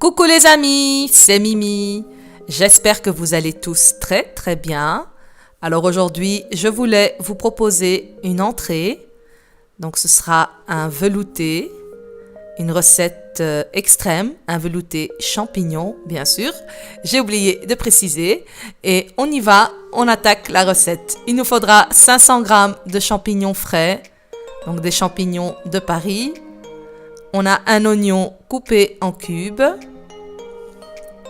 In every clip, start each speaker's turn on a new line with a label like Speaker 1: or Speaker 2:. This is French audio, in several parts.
Speaker 1: Coucou les amis, c'est Mimi. J'espère que vous allez tous très très bien. Alors aujourd'hui, je voulais vous proposer une entrée. Donc ce sera un velouté, une recette extrême, un velouté champignon, bien sûr. J'ai oublié de préciser. Et on y va, on attaque la recette. Il nous faudra 500 g de champignons frais, donc des champignons de Paris. On a un oignon coupé en cubes.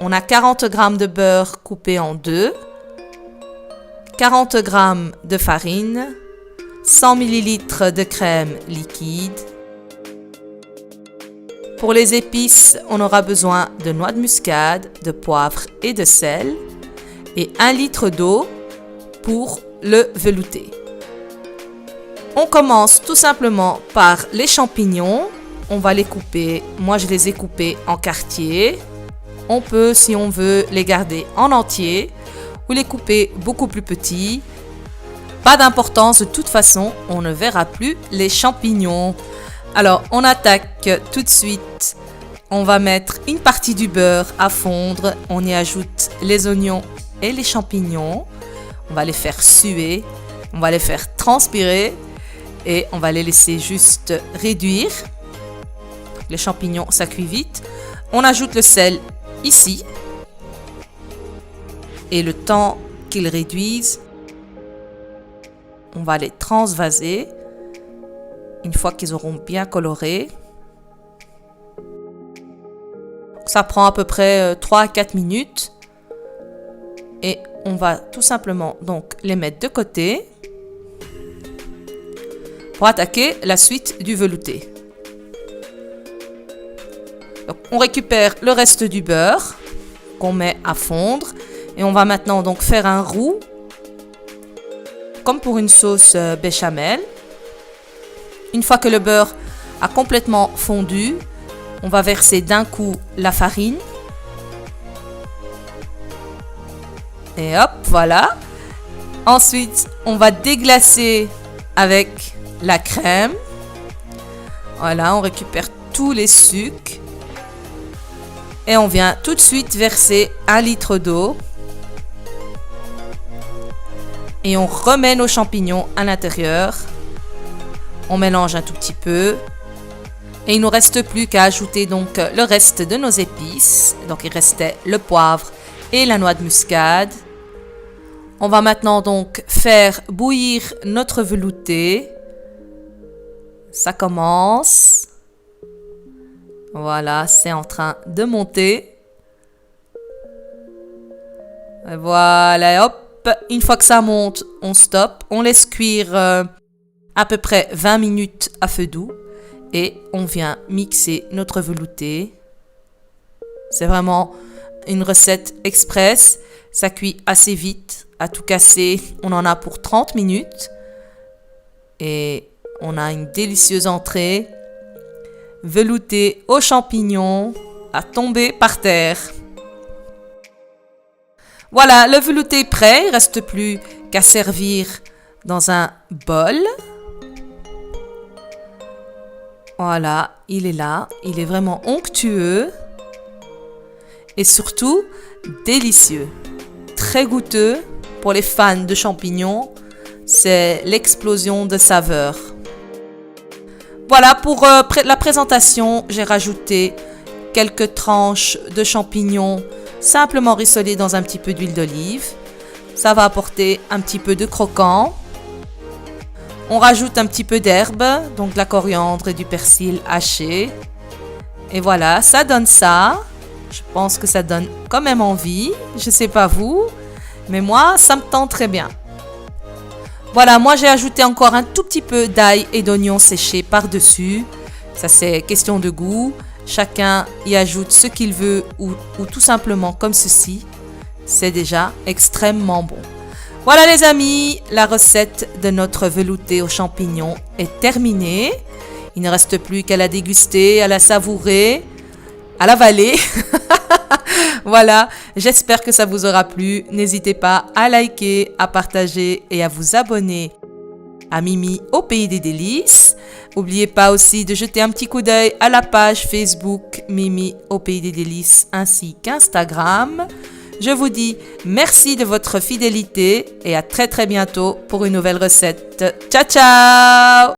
Speaker 1: On a 40 g de beurre coupé en deux. 40 g de farine. 100 ml de crème liquide. Pour les épices, on aura besoin de noix de muscade, de poivre et de sel. Et 1 litre d'eau pour le velouté. On commence tout simplement par les champignons. On va les couper. Moi, je les ai coupés en quartiers. On peut, si on veut, les garder en entier ou les couper beaucoup plus petits. Pas d'importance, de toute façon, on ne verra plus les champignons. Alors, on attaque tout de suite. On va mettre une partie du beurre à fondre. On y ajoute les oignons et les champignons. On va les faire suer. On va les faire transpirer. Et on va les laisser juste réduire. Les champignons, ça cuit vite. On ajoute le sel ici. Et le temps qu'ils réduisent, on va les transvaser. Une fois qu'ils auront bien coloré. Ça prend à peu près 3 à 4 minutes. Et on va tout simplement donc les mettre de côté pour attaquer la suite du velouté. Donc, on récupère le reste du beurre qu'on met à fondre et on va maintenant donc faire un roux comme pour une sauce béchamel. Une fois que le beurre a complètement fondu, on va verser d'un coup la farine. Et hop, voilà. Ensuite, on va déglacer avec la crème. Voilà, on récupère tous les sucres. Et on vient tout de suite verser 1 litre d'eau. Et on remet nos champignons à l'intérieur. On mélange un tout petit peu. Et il ne nous reste plus qu'à ajouter donc le reste de nos épices. Donc il restait le poivre et la noix de muscade. On va maintenant donc faire bouillir notre velouté. Ça commence. Voilà, c'est en train de monter. Et voilà, hop. Une fois que ça monte, on stoppe. On laisse cuire à peu près 20 minutes à feu doux. Et on vient mixer notre velouté. C'est vraiment une recette express. Ça cuit assez vite. À tout casser, on en a pour 30 minutes. Et on a une délicieuse entrée. Velouté aux champignons à tomber par terre. Voilà, le velouté est prêt. Il ne reste plus qu'à servir dans un bol. Voilà, il est là. Il est vraiment onctueux. Et surtout, délicieux. Très goûteux. Pour les fans de champignons, c'est l'explosion de saveurs. Voilà, pour la présentation, j'ai rajouté quelques tranches de champignons simplement rissolés dans un petit peu d'huile d'olive. Ça va apporter un petit peu de croquant. On rajoute un petit peu d'herbe, donc de la coriandre et du persil haché. Et voilà, ça donne ça. Je pense que ça donne quand même envie. Je ne sais pas vous, mais moi, ça me tente très bien. Voilà, moi j'ai ajouté encore un tout petit peu d'ail et d'oignon séché par-dessus. Ça c'est question de goût. Chacun y ajoute ce qu'il veut ou tout simplement comme ceci. C'est déjà extrêmement bon. Voilà les amis, la recette de notre velouté aux champignons est terminée. Il ne reste plus qu'à la déguster, à la savourer, à l'avaler. Voilà, j'espère que ça vous aura plu. N'hésitez pas à liker, à partager et à vous abonner à Mimi au Pays des Délices. N'oubliez pas aussi de jeter un petit coup d'œil à la page Facebook Mimi au Pays des Délices ainsi qu'Instagram. Je vous dis merci de votre fidélité et à très très bientôt pour une nouvelle recette. Ciao ciao!